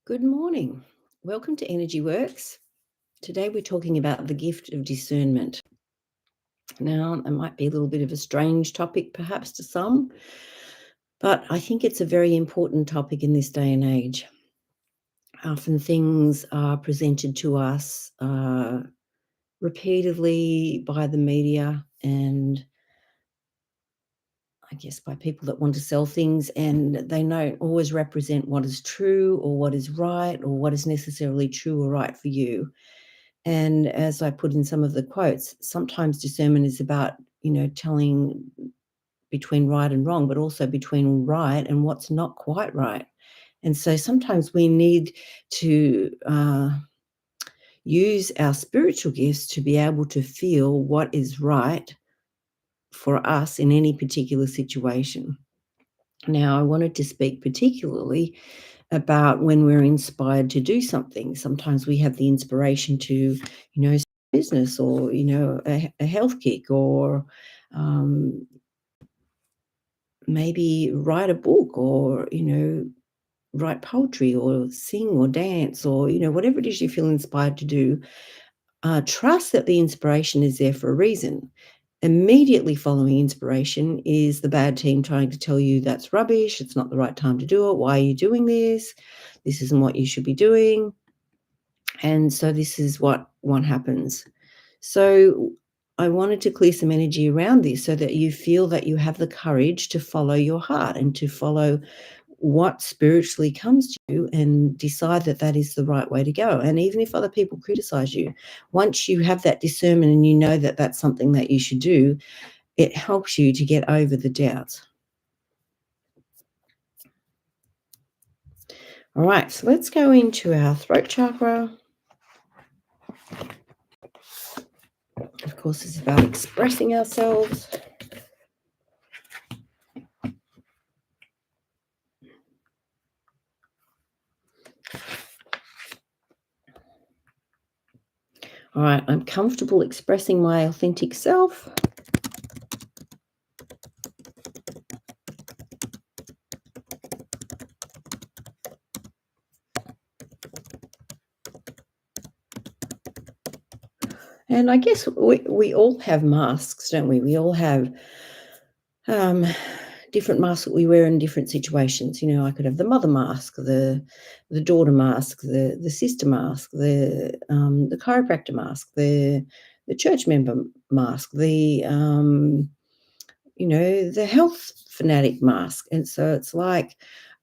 Good morning. Welcome to Energy Works. Today we're talking about the gift of discernment. Now, it might be a little bit of a strange topic perhaps to some, but I think it's a very important topic in this day and age. Often things are presented to us repeatedly by the media and I guess by people that want to sell things, and they don't always represent what is true or what is right or what is necessarily true or right for you. And as I put in some of the quotes, sometimes discernment is about, telling between right and wrong, but also between right and what's not quite right. And so sometimes we need to use our spiritual gifts to be able to feel what is right for us in any particular situation. Now, I wanted to speak particularly about when we're inspired to do something. Sometimes we have the inspiration to, start a business or, a health kick or maybe write a book or, write poetry or sing or dance or, whatever it is you feel inspired to do. Trust that the inspiration is there for a reason. Immediately following inspiration is the bad team trying to tell you that's rubbish, it's not the right time to do it, why are you doing this? This isn't what you should be doing. And so this is what happens. So I wanted to clear some energy around this so that you feel that you have the courage to follow your heart and to follow what spiritually comes to you and decide that that is the right way to go. And even if other people criticize you, once you have that discernment and you know that that's something that you should do, it helps you to get over the doubts. All right, so let's go into our throat chakra. Of course, it's about expressing ourselves. All right, I'm comfortable expressing my authentic self. And I guess we all have masks, don't we? We all have um, different masks that we wear in different situations. I could have the mother mask, the daughter mask, the sister mask, the chiropractor mask, the church member mask, the health fanatic mask. And so it's like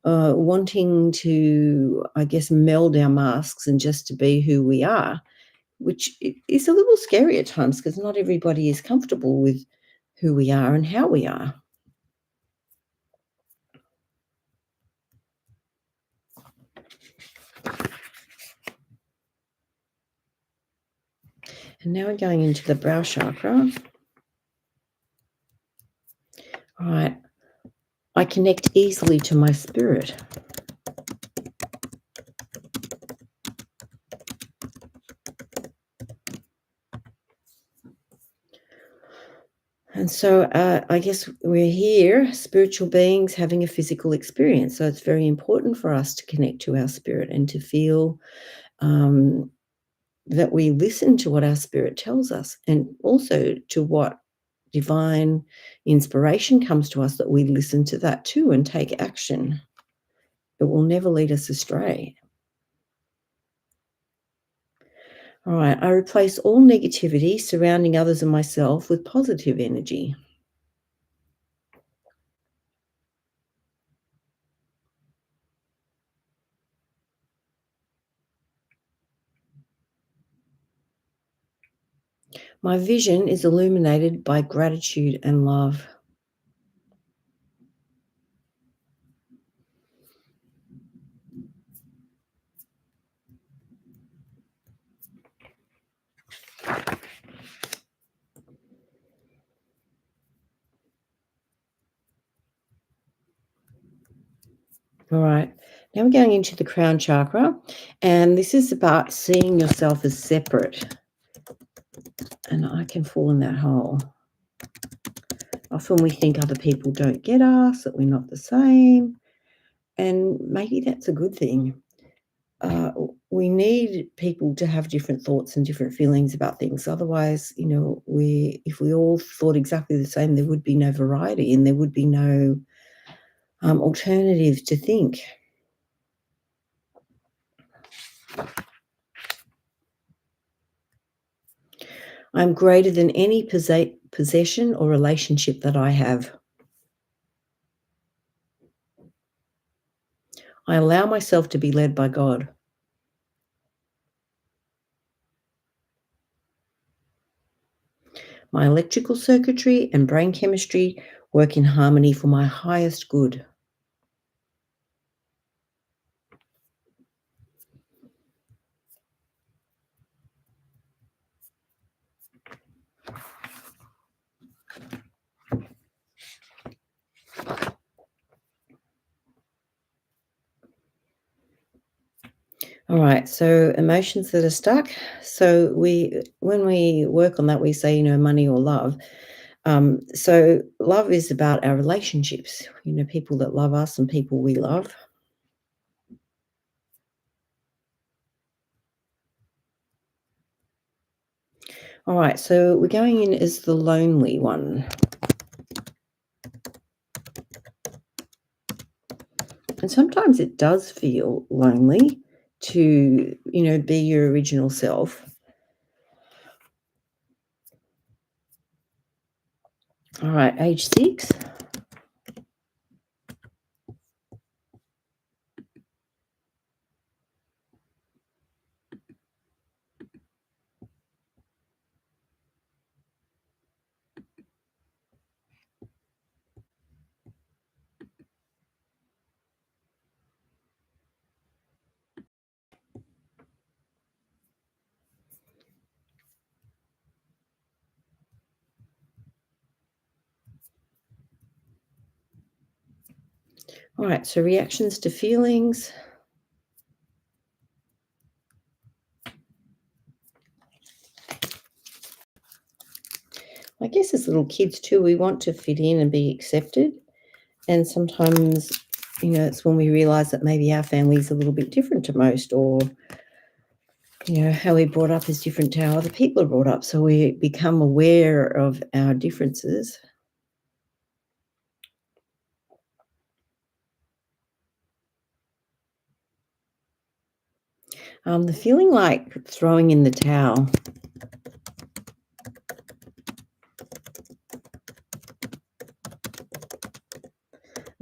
wanting to, I guess, meld our masks and just to be who we are, which is a little scary at times because not everybody is comfortable with who we are and how we are. And now we're going into the brow chakra. All right. I connect easily to my spirit. And so I guess we're here, spiritual beings having a physical experience. So it's very important for us to connect to our spirit and to feel that we listen to what our spirit tells us and also to what divine inspiration comes to us, that we listen to that too and take action. It will never lead us astray. All right, I replace all negativity surrounding others and myself with positive energy. My vision is illuminated by gratitude and love. All right, now we're going into the crown chakra, and this is about seeing yourself as separate. And I can fall in that hole. Often we think other people don't get us, that we're not the same, and maybe that's a good thing. we need people to have different thoughts and different feelings about things. Otherwise, we if we all thought exactly the same, there would be no variety and there would be no alternative to think. I'm greater than any possession or relationship that I have. I allow myself to be led by God. My electrical circuitry and brain chemistry work in harmony for my highest good. All right, so emotions that are stuck. So when we work on that, we say, money or love. So love is about our relationships, people that love us and people we love. All right, so we're going in as the lonely one. And sometimes it does feel lonely to, be your original self. All right, age 6. All right, so reactions to feelings. I guess as little kids too, we want to fit in and be accepted. And sometimes, it's when we realize that maybe our family is a little bit different to most, or, how we're brought up is different to how other people are brought up. So we become aware of our differences. The feeling like throwing in the towel.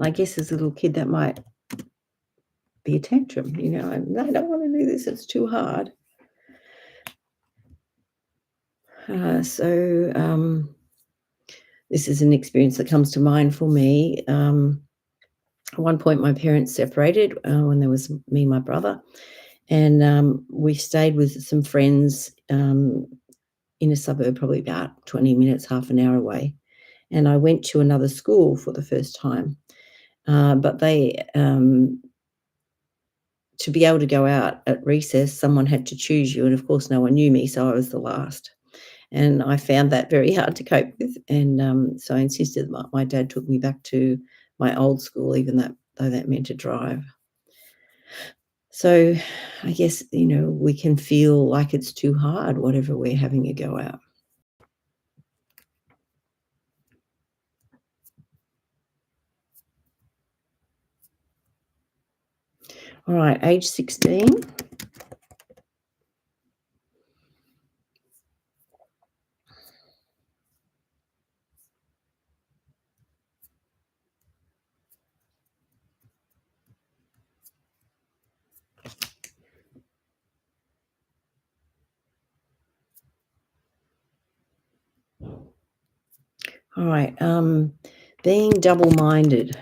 I guess as a little kid, that might be a tantrum, and I don't want to do this, it's too hard. So this is an experience that comes to mind for me. At one point, my parents separated when there was me and my brother, and we stayed with some friends in a suburb, probably about 20 minutes, half an hour away. And I went to another school for the first time. But to be able to go out at recess, someone had to choose you. And of course, no one knew me, so I was the last. And I found that very hard to cope with. And so I insisted that my dad took me back to my old school, even though that meant a drive. So I guess, we can feel like it's too hard, whatever we're having a go at. All right, age 16. All right, being double-minded.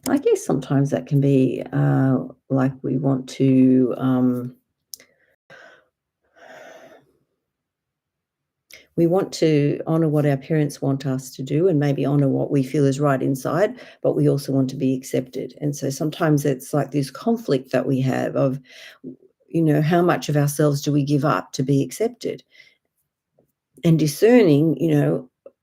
I guess sometimes that can be like we want to honour what our parents want us to do and maybe honour what we feel is right inside, but we also want to be accepted. And so sometimes it's like this conflict that we have of, how much of ourselves do we give up to be accepted? And discerning,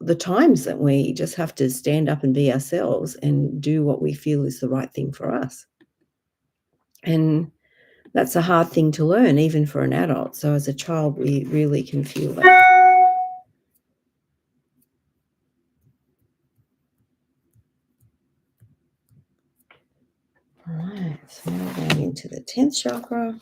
the times that we just have to stand up and be ourselves and do what we feel is the right thing for us. And that's a hard thing to learn, even for an adult. So as a child, we really can feel that. All right, so now going into the 10th chakra.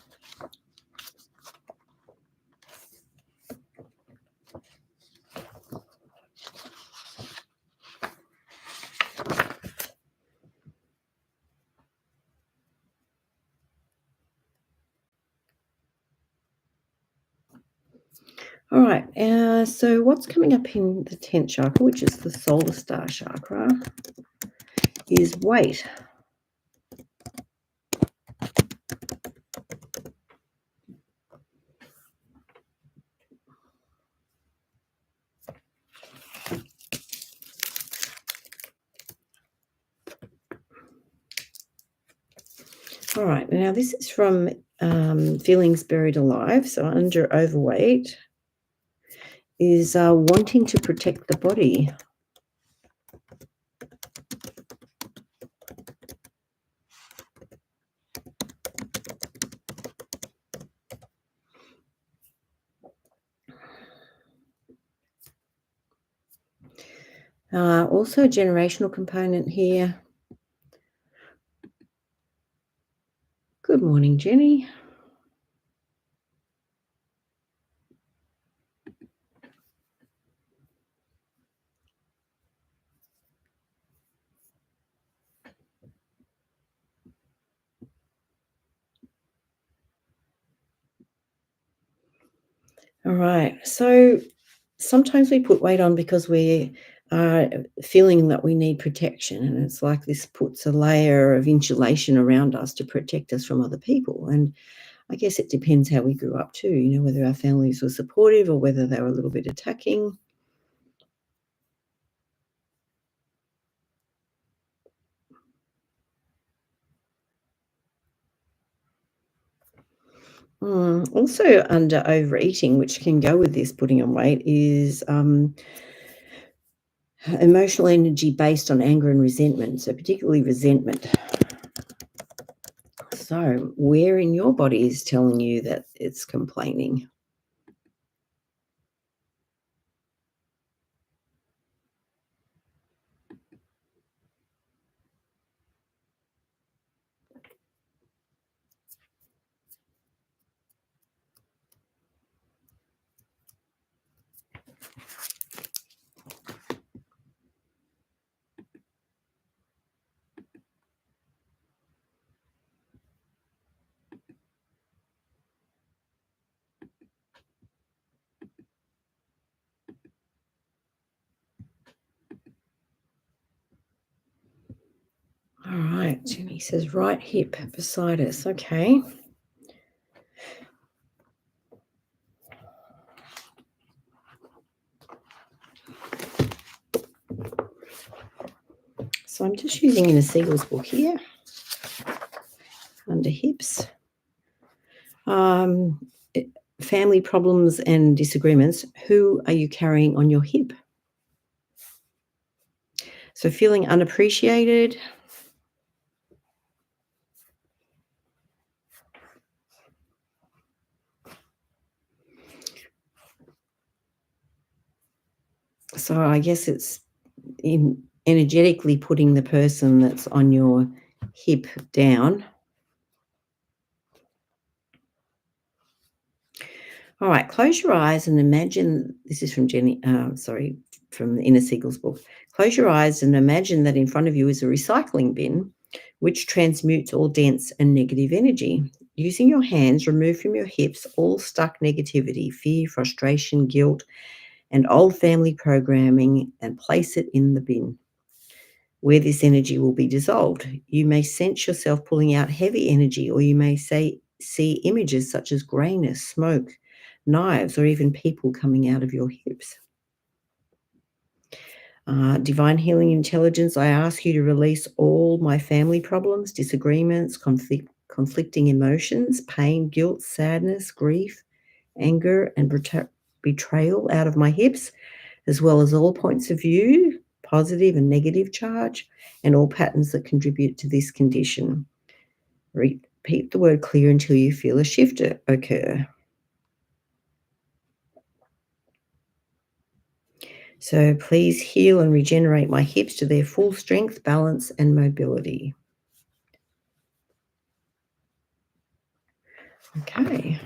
All right, so what's coming up in the 10th chakra, which is the solar star chakra, is weight. All right, now this is from Feelings Buried Alive. So under overweight is wanting to protect the body. Also a generational component here. Good morning, Jenny. All right, so sometimes we put weight on because we are feeling that we need protection, and it's like this puts a layer of insulation around us to protect us from other people. And I guess it depends how we grew up too, whether our families were supportive or whether they were a little bit attacking. Also under overeating, which can go with this putting on weight, is emotional energy based on anger and resentment, so particularly resentment. So where in your body is telling you that it's complaining? All right, Jenny says right hip beside us. Okay. So I'm just using in a Siegel's book here, under hips. Family problems and disagreements. Who are you carrying on your hip? So feeling unappreciated. So I guess it's energetically putting the person that's on your hip down. All right, close your eyes and imagine, this is from from the Inner Siegel's book. Close your eyes and imagine that in front of you is a recycling bin, which transmutes all dense and negative energy. Using your hands, remove from your hips all stuck negativity, fear, frustration, guilt, and old family programming, and place it in the bin where this energy will be dissolved. You may sense yourself pulling out heavy energy, or you may see images such as grayness, smoke, knives, or even people coming out of your hips. Divine healing intelligence, I ask you to release all my family problems, disagreements, conflicting emotions, pain, guilt, sadness, grief, anger, and betrayal out of my hips. as well as all points of view, positive and negative charge, and all patterns that contribute to this condition. Repeat the word clear until you feel a shift occur. So please heal and regenerate my hips to their full strength, balance, and mobility. Okay.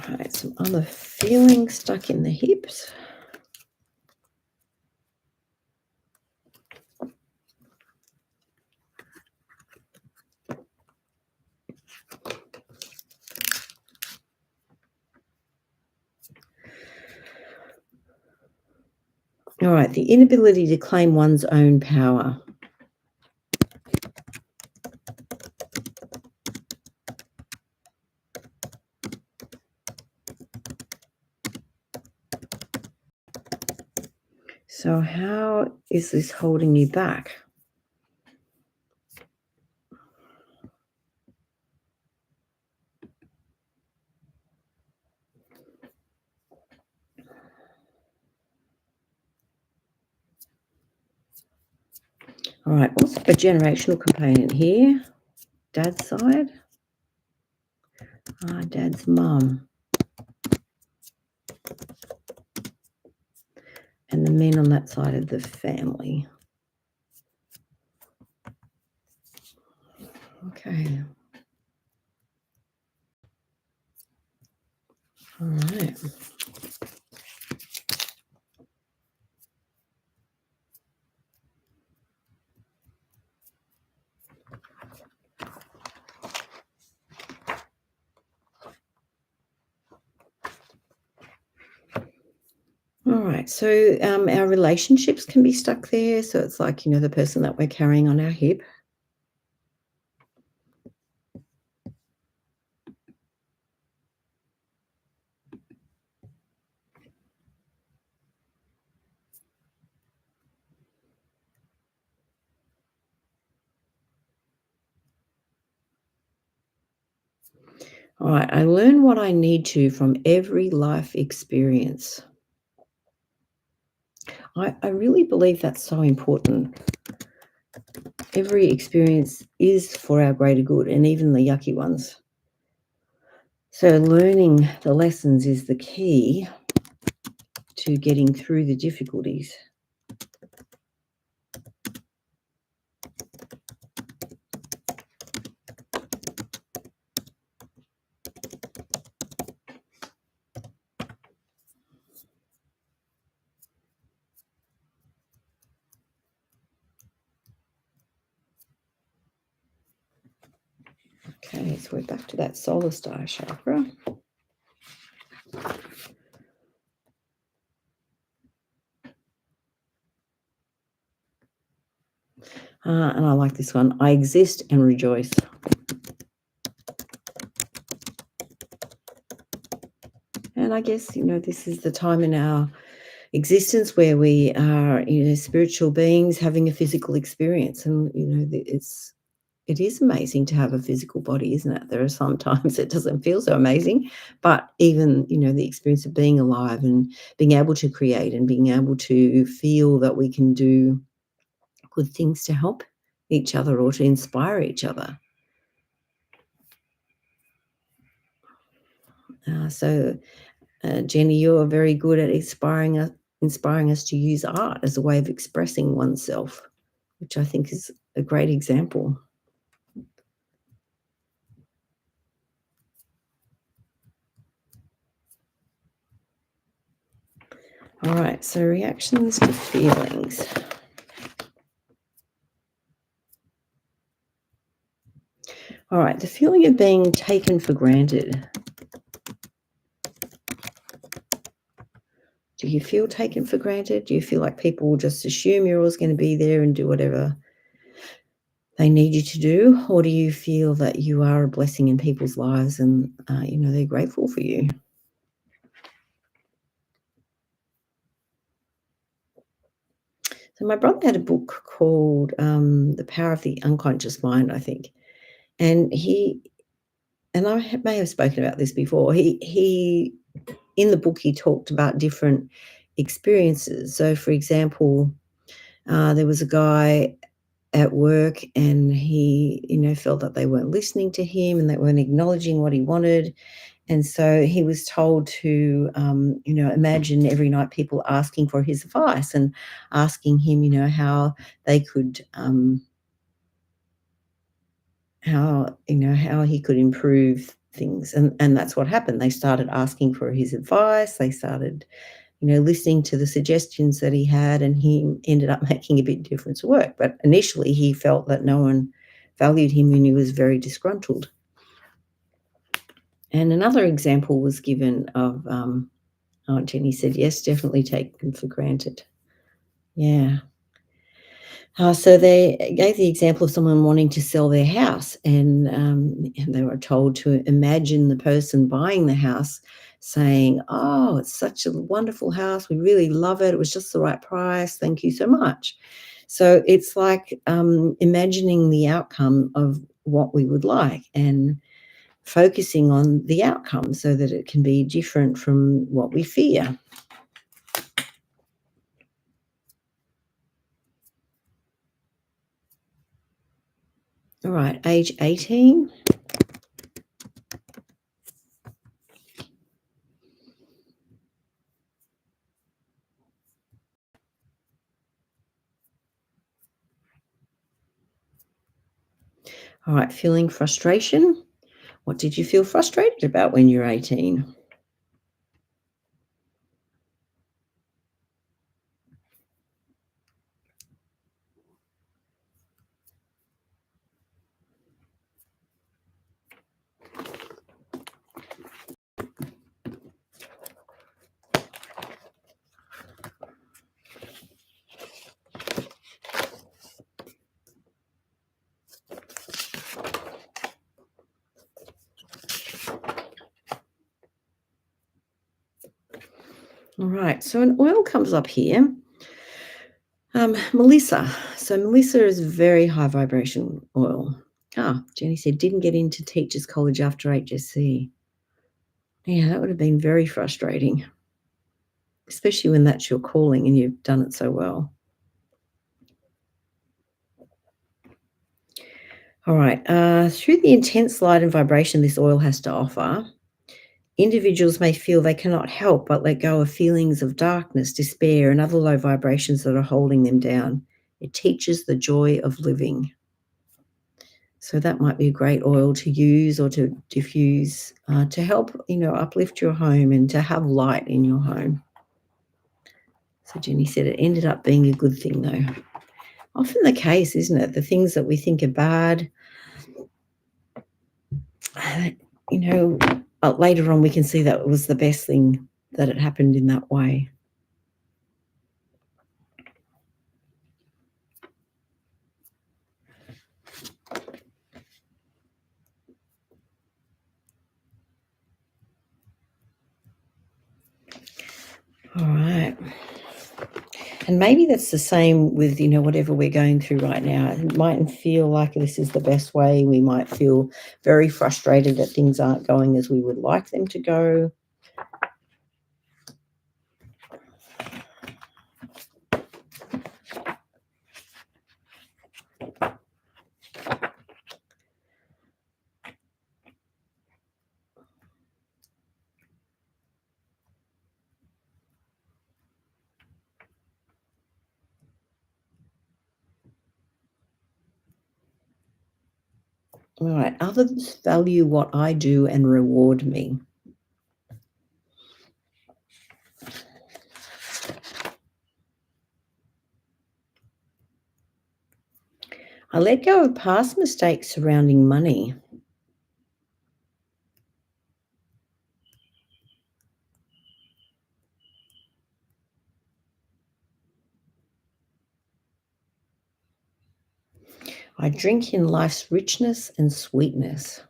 All right, some other feelings stuck in the hips. All right, the inability to claim one's own power. So how is this holding you back? All right, also a generational component here. Dad's side. Dad's mum. And the men on that side of the family. Okay. All right. All right. So our relationships can be stuck there. So it's like, the person that we're carrying on our hip. All right. I learn what I need to from every life experience. I really believe that's so important. Every experience is for our greater good, and even the yucky ones. So learning the lessons is the key to getting through the difficulties. Okay, so we're back to that solar star chakra. And I like this one. I exist and rejoice. And I guess, this is the time in our existence where we are, spiritual beings having a physical experience. And, it is amazing to have a physical body, isn't it? There are some times it doesn't feel so amazing, but even, the experience of being alive and being able to create and being able to feel that we can do good things to help each other or to inspire each other. Jenny, you're very good at inspiring us to use art as a way of expressing oneself, which I think is a great example. All right, so reactions to feelings. All right, the feeling of being taken for granted. Do you feel taken for granted? Do you feel like people will just assume you're always going to be there and do whatever they need you to do? Or do you feel that you are a blessing in people's lives and, they're grateful for you? So my brother had a book called The Power of the Unconscious Mind, I think. And may have spoken about this before. He in the book he talked about different experiences. So, for example, there was a guy at work, and he, felt that they weren't listening to him and they weren't acknowledging what he wanted. And so he was told to, imagine every night people asking for his advice and asking him, how they could, how he could improve things. And that's what happened. They started asking for his advice. They started, listening to the suggestions that he had, and he ended up making a big difference at work. But initially, he felt that no one valued him and he was very disgruntled. And another example was given of, Jenny said, yes, definitely taken for granted. Yeah. So they gave the example of someone wanting to sell their house, and they were told to imagine the person buying the house saying, "Oh, it's such a wonderful house. We really love it. It was just the right price. Thank you so much." So it's like imagining the outcome of what we would like and focusing on the outcome so that it can be different from what we fear. All right, age 18. All right, feeling frustration. What did you feel frustrated about when you're 18? All right, so an oil comes up here. Melissa. So Melissa is very high vibration oil. Jenny said, didn't get into teachers college after HSC. Yeah, that would have been very frustrating, especially when that's your calling and you've done it so well. All right, through the intense light and vibration this oil has to offer, individuals may feel they cannot help but let go of feelings of darkness, despair, and other low vibrations that are holding them down. It teaches the joy of living. So that might be a great oil to use or to diffuse to help, uplift your home and to have light in your home. So Jenny said it ended up being a good thing, though. Often the case, isn't it? The things that we think are bad, you know, later on we can see that it was the best thing that it happened in that way. All right. And maybe that's the same with, whatever we're going through right now. It mightn't feel like this is the best way. We might feel very frustrated that things aren't going as we would like them to go. All right. Others value what I do and reward me. I let go of past mistakes surrounding money. I drink in life's richness and sweetness.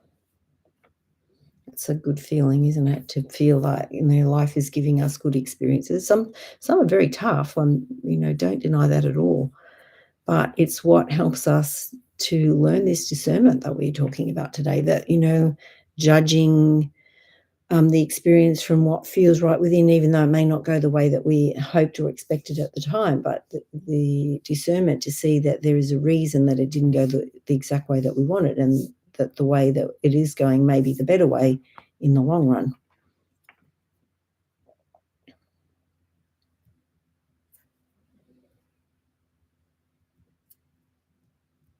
It's a good feeling, isn't it? To feel like, life is giving us good experiences. Some are very tough. Don't deny that at all. But it's what helps us to learn this discernment that we're talking about today, that, judging the experience from what feels right within, even though it may not go the way that we hoped or expected at the time, but the discernment to see that there is a reason that it didn't go the exact way that we wanted, and that the way that it is going may be the better way in the long run.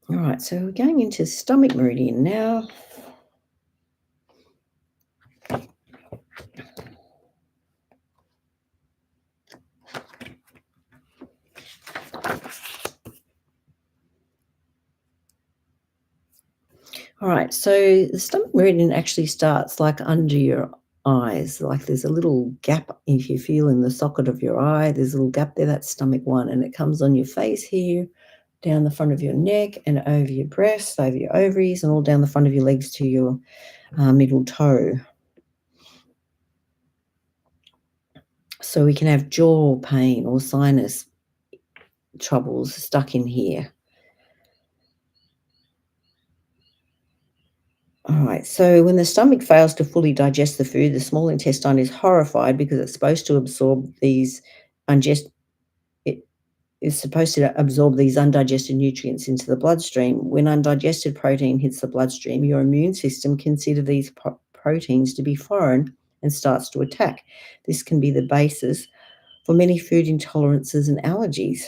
All right, so we're going into stomach meridian now. All right, so the stomach meridian actually starts like under your eyes. Like there's a little gap, if you feel in the socket of your eye, there's a little gap there, that's stomach 1, and it comes on your face here, down the front of your neck and over your breasts, over your ovaries, and all down the front of your legs to your middle toe. So we can have jaw pain or sinus troubles stuck in here. All right, so when the stomach fails to fully digest the food, the small intestine is horrified because it's supposed to absorb these ungest it is supposed to absorb these undigested nutrients into the bloodstream. When undigested protein hits the bloodstream, your immune system considers these proteins to be foreign and starts to attack. This can be the basis for many food intolerances and allergies.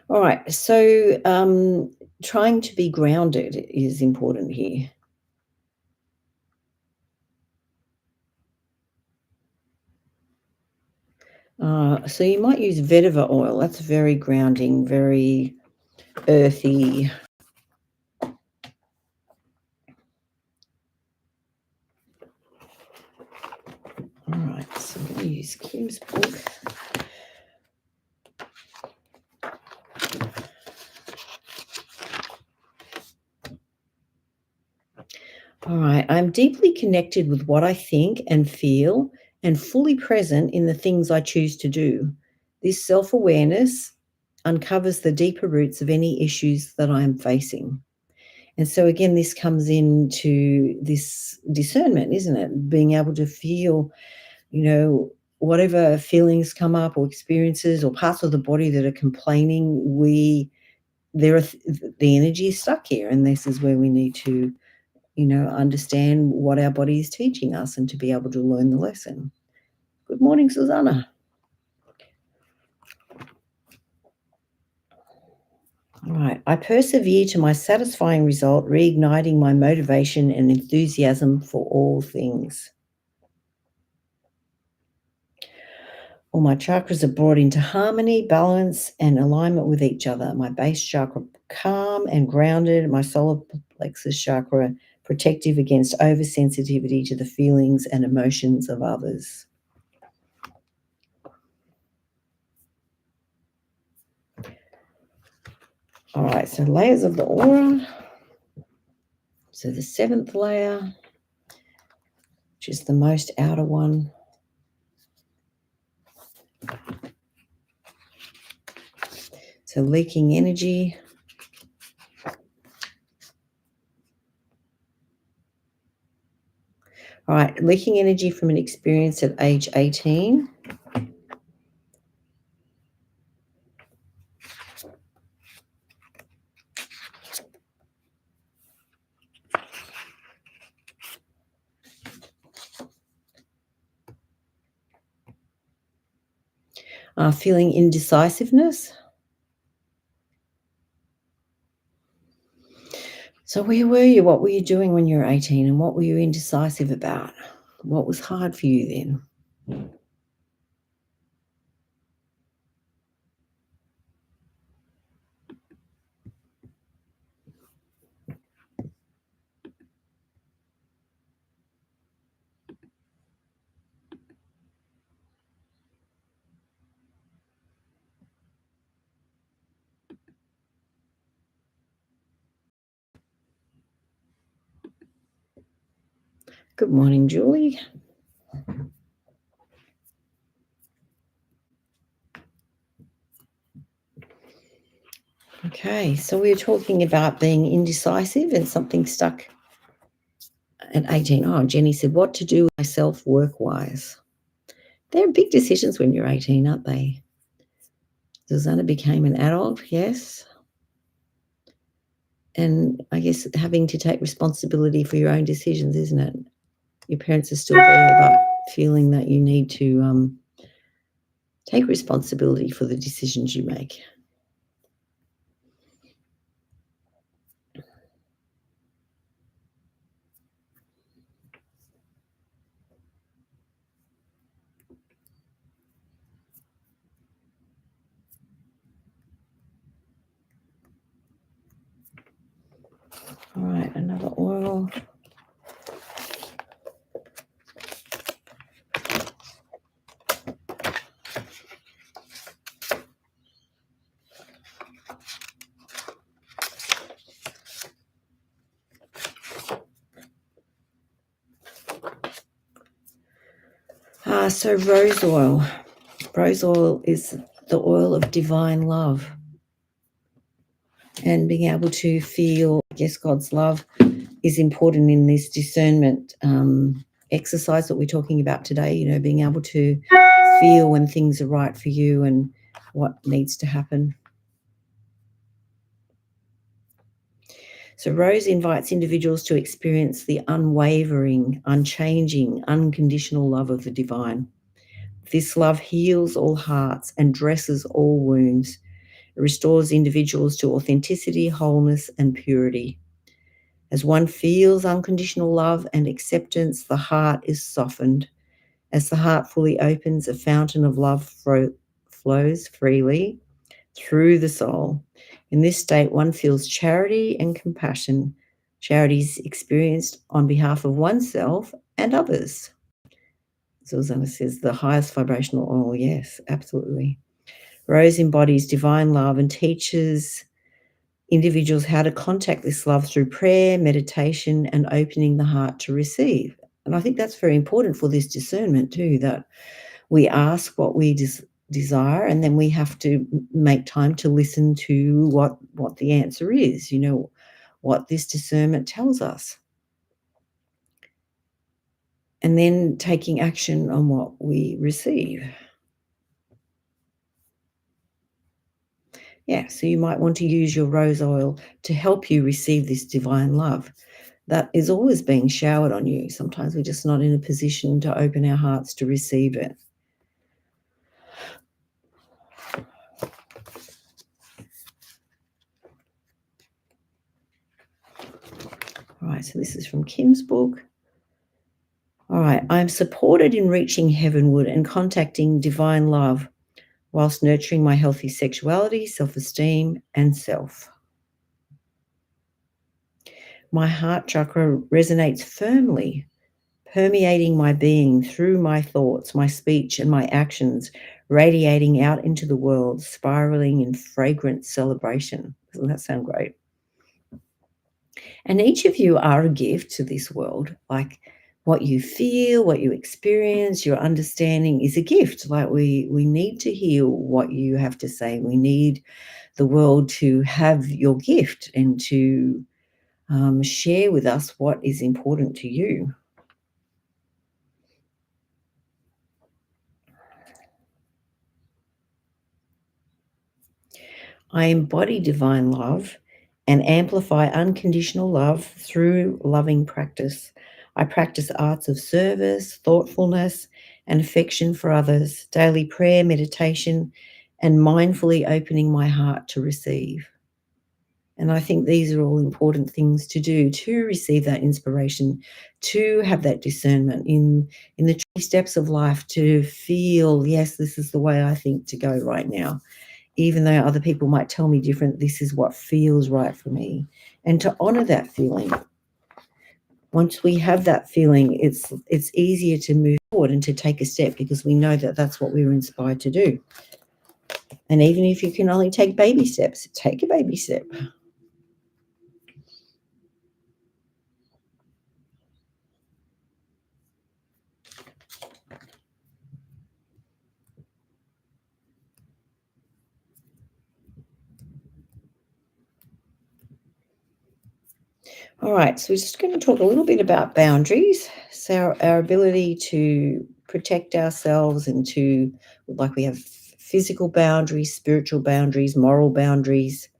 All right, so trying to be grounded is important here. So you might use vetiver oil. That's very grounding, very earthy. All right, so I'm going to use Kim's book. All right, I'm deeply connected with what I think and feel and fully present in the things I choose to do. This self awareness uncovers the deeper roots of any issues that I am facing. And so, again, this comes into this discernment, isn't it? Being able to feel, whatever feelings come up or experiences or parts of the body that are complaining, the energy is stuck here. And this is where we need to understand what our body is teaching us and to be able to learn the lesson. Good morning, Susanna. All right. I persevere to my satisfying result, reigniting my motivation and enthusiasm for all things. All my chakras are brought into harmony, balance, and alignment with each other. My base chakra calm and grounded. My solar plexus chakra protective against oversensitivity to the feelings and emotions of others. All right, so layers of the aura. So the 7th layer, which is the most outer one. So leaking energy. All right, leaking energy from an experience at age 18. Feeling indecisiveness. So where were you? What were you doing when you were 18, and what were you indecisive about? What was hard for you then? Good morning, Julie. Okay, so we were talking about being indecisive and something stuck at 18. Oh, Jenny said, what to do with myself work-wise? They're big decisions when you're 18, aren't they? Susanna became an adult, yes. And I guess having to take responsibility for your own decisions, isn't it? Your parents are still there, but feeling that you need to take responsibility for the decisions you make. All right, another oil. So rose oil. Rose oil is the oil of divine love. And being able to feel, I guess, God's love is important in this discernment exercise that we're talking about today, you know, being able to feel when things are right for you and what needs to happen. So Rose invites individuals to experience the unwavering, unchanging, unconditional love of the divine. This love heals all hearts and dresses all wounds. It restores individuals to authenticity, wholeness, and purity. As one feels unconditional love and acceptance, the heart is softened. As the heart fully opens, a fountain of love flows freely through the soul. In this state, one feels charity and compassion. Charity is experienced on behalf of oneself and others. Susanna says the highest vibrational oil. Yes, absolutely. Rose embodies divine love and teaches individuals how to contact this love through prayer, meditation, and opening the heart to receive. And I think that's very important for this discernment too, that we ask what we desire, and then we have to make time to listen to what the answer is, you know, what this discernment tells us. And then taking action on what we receive. Yeah, so you might want to use your rose oil to help you receive this divine love that is always being showered on you. Sometimes we're just not in a position to open our hearts to receive it. All right, so this is from Kim's book. All right, I'm supported in reaching heavenward and contacting divine love whilst nurturing my healthy sexuality, self-esteem, and self. My heart chakra resonates firmly, permeating my being through my thoughts, my speech, and my actions, radiating out into the world, spiraling in fragrant celebration. Doesn't that sound great? And each of you are a gift to this world. Like what you feel, what you experience, your understanding is a gift. Like we need to hear what you have to say. We need the world to have your gift and to share with us what is important to you. I embody divine love and amplify unconditional love through loving practice. I practice arts of service, thoughtfulness, and affection for others, daily prayer, meditation, and mindfully opening my heart to receive. And I think these are all important things to do to receive that inspiration, to have that discernment in the steps of life, to feel, yes, this is the way I think to go right now. Even though other people might tell me different, this is what feels right for me. And to honor that feeling. Once we have that feeling, it's easier to move forward and to take a step because we know that that's what we were inspired to do. And even if you can only take baby steps, take a baby step. All right, so we're just going to talk a little bit about boundaries. So, our ability to protect ourselves and to, like, we have physical boundaries, spiritual boundaries, moral boundaries,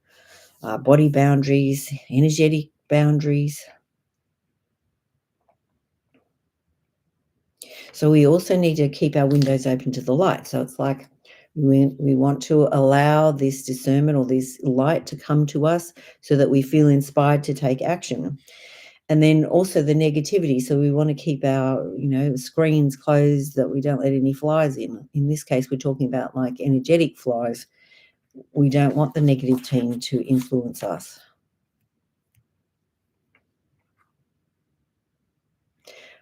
body boundaries, energetic boundaries. So we also need to keep our windows open to the light. So it's like we want to allow this discernment or this light to come to us so that we feel inspired to take action. And then also the negativity. So we want to keep our, screens closed that we don't let any flies in. In this case, we're talking about like energetic flies. We don't want the negative team to influence us.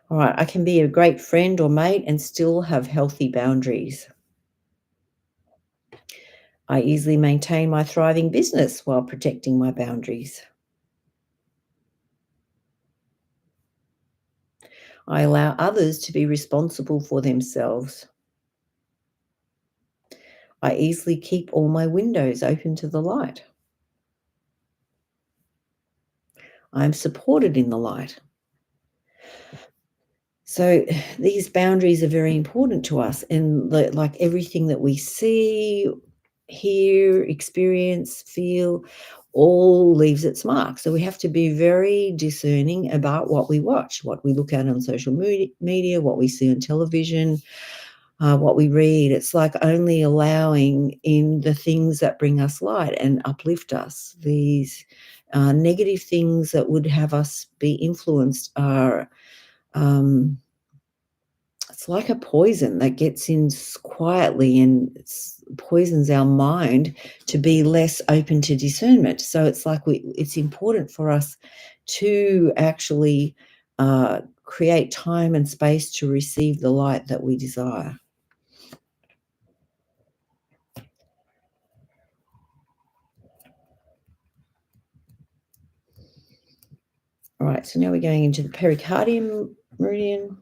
All right, I can be a great friend or mate and still have healthy boundaries. I easily maintain my thriving business while protecting my boundaries. I allow others to be responsible for themselves. I easily keep all my windows open to the light. I am supported in the light. So these boundaries are very important to us, and like everything that we see, hear, experience, feel, all leaves its mark. So we have to be very discerning about what we watch, what we look at on social media, what we see on television, what we read. It's like only allowing in the things that bring us light and uplift us. These negative things that would have us be influenced are. It's like a poison that gets in quietly and poisons our mind to be less open to discernment. So it's like it's important for us to actually create time and space to receive the light that we desire. All right, so now we're going into the pericardium meridian.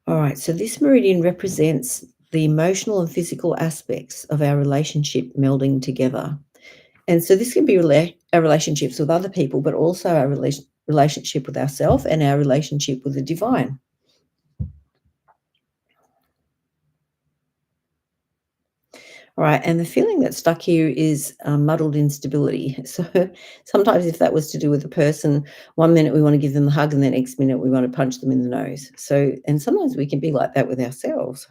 All right, so this meridian represents the emotional and physical aspects of our relationship melding together. And so this can be our relationships with other people, but also our relationship with ourselves and our relationship with the divine. All right, and the feeling that's stuck here is muddled instability. So sometimes, if that was to do with a person, one minute we want to give them a hug, and the next minute we want to punch them in the nose. So, and sometimes we can be like that with ourselves.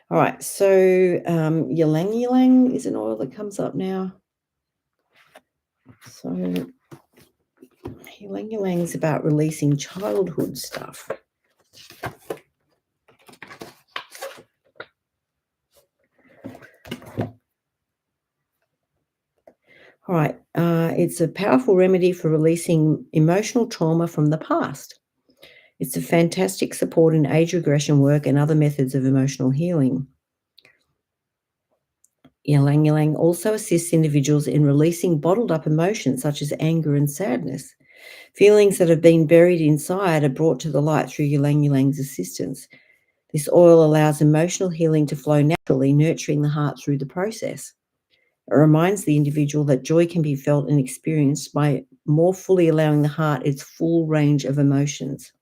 All right, so ylang ylang is an oil that comes up now. So ylang ylang is about releasing childhood stuff. All right, it's a powerful remedy for releasing emotional trauma from the past. It's a fantastic support in age regression work and other methods of emotional healing. Ylang ylang also assists individuals in releasing bottled up emotions such as anger and sadness. Feelings that have been buried inside are brought to the light through ylang ylan's assistance. This oil allows emotional healing to flow naturally, nurturing the heart through the process. It reminds the individual that joy can be felt and experienced by more fully allowing the heart its full range of emotions.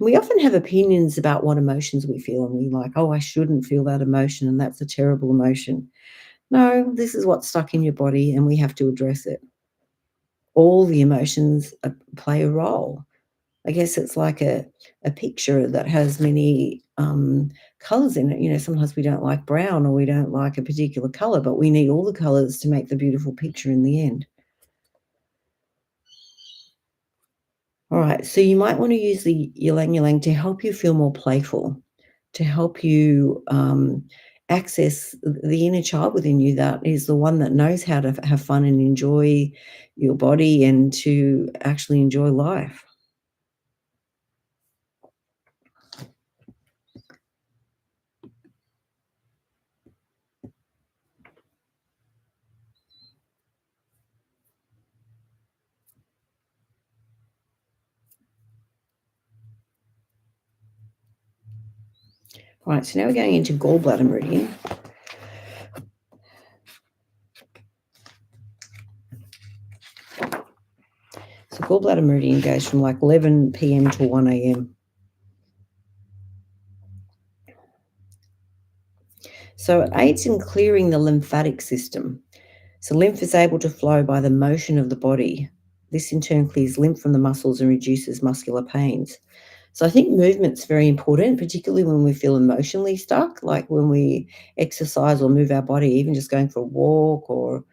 And we often have opinions about what emotions we feel, and we like, oh, I shouldn't feel that emotion, and that's a terrible emotion. No, this is what's stuck in your body, and we have to address it. All the emotions play a role. I guess it's like a picture that has many colors in it. Sometimes we don't like brown or we don't like a particular color, but we need all the colors to make the beautiful picture in the end. All right, so you might want to use the ylang ylang to help you feel more playful, to help you access the inner child within you that is the one that knows how to have fun and enjoy your body and to actually enjoy life. Right, so now we're going into gallbladder meridian. So gallbladder meridian goes from like 11 p.m. to 1 a.m. So it aids in clearing the lymphatic system. So lymph is able to flow by the motion of the body. This in turn clears lymph from the muscles and reduces muscular pains. So I think movement's very important, particularly when we feel emotionally stuck, like when we exercise or move our body, even just going for a walk or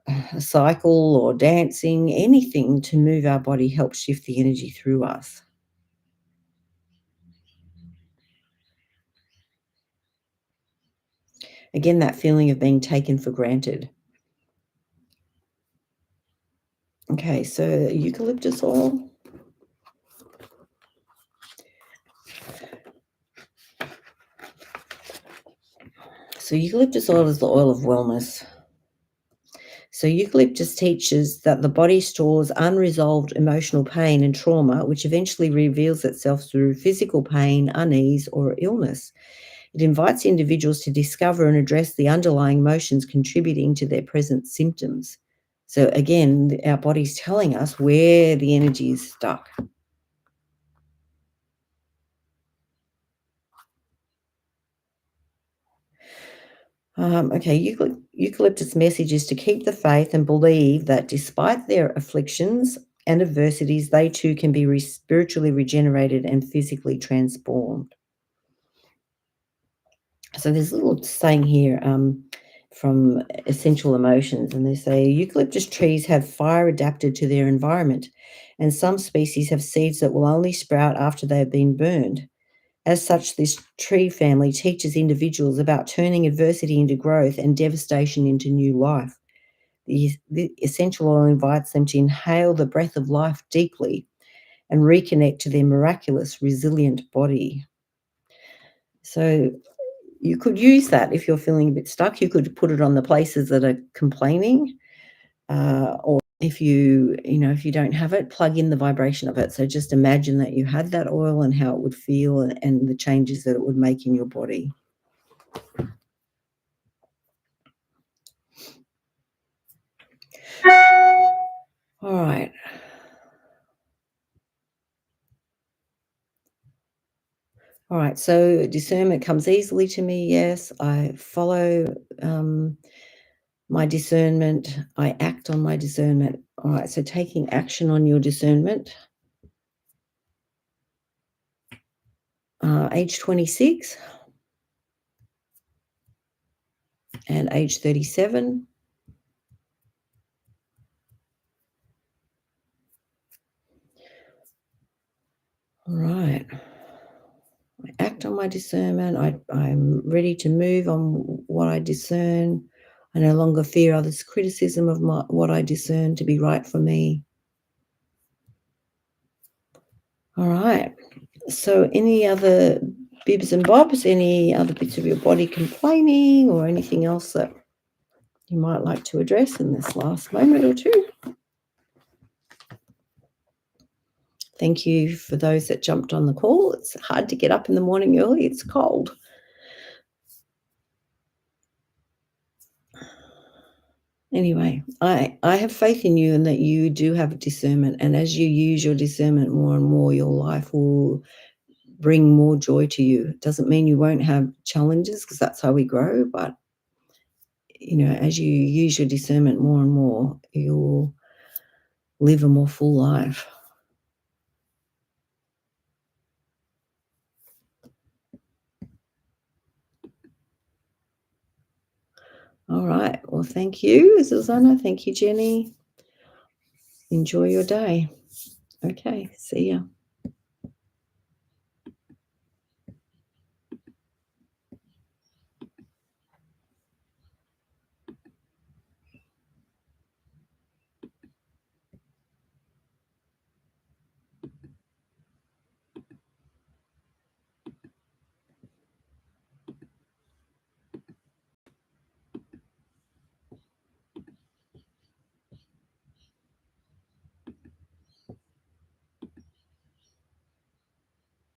a cycle or dancing, anything to move our body helps shift the energy through us. Again, that feeling of being taken for granted. Okay, so eucalyptus oil. So eucalyptus oil is the oil of wellness. So eucalyptus teaches that the body stores unresolved emotional pain and trauma, which eventually reveals itself through physical pain, unease, or illness. It invites individuals to discover and address the underlying emotions contributing to their present symptoms. So again, our body's telling us where the energy is stuck. Okay, eucalyptus message is to keep the faith and believe that despite their afflictions and adversities, they too can be spiritually regenerated and physically transformed. So there's a little saying here from Essential Emotions, and they say eucalyptus trees have fire adapted to their environment, and some species have seeds that will only sprout after they have been burned. As such, this tree family teaches individuals about turning adversity into growth and devastation into new life. The essential oil invites them to inhale the breath of life deeply and reconnect to their miraculous, resilient body. So you could use that if you're feeling a bit stuck. You could put it on the places that are complaining, or if you don't have it, plug in the vibration of it. So just imagine that you had that oil and how it would feel and the changes that it would make in your body. All right. All right. So discernment comes easily to me. Yes. I follow my discernment. I act on my discernment. All right. So taking action on your discernment. Age 26 and age 37. All right. I act on my discernment. I'm ready to move on what I discern. I no longer fear others' criticism of what I discern to be right for me. All right. So, any other bibs and bobs, any other bits of your body complaining, or anything else that you might like to address in this last moment or two? Thank you for those that jumped on the call. It's hard to get up in the morning early, it's cold. Anyway, I have faith in you and that you do have discernment. And as you use your discernment more and more, your life will bring more joy to you. It doesn't mean you won't have challenges because that's how we grow. But, as you use your discernment more and more, you'll live a more full life. All right. Well, thank you, Susanna. Thank you, Jenny. Enjoy your day. Okay. See ya.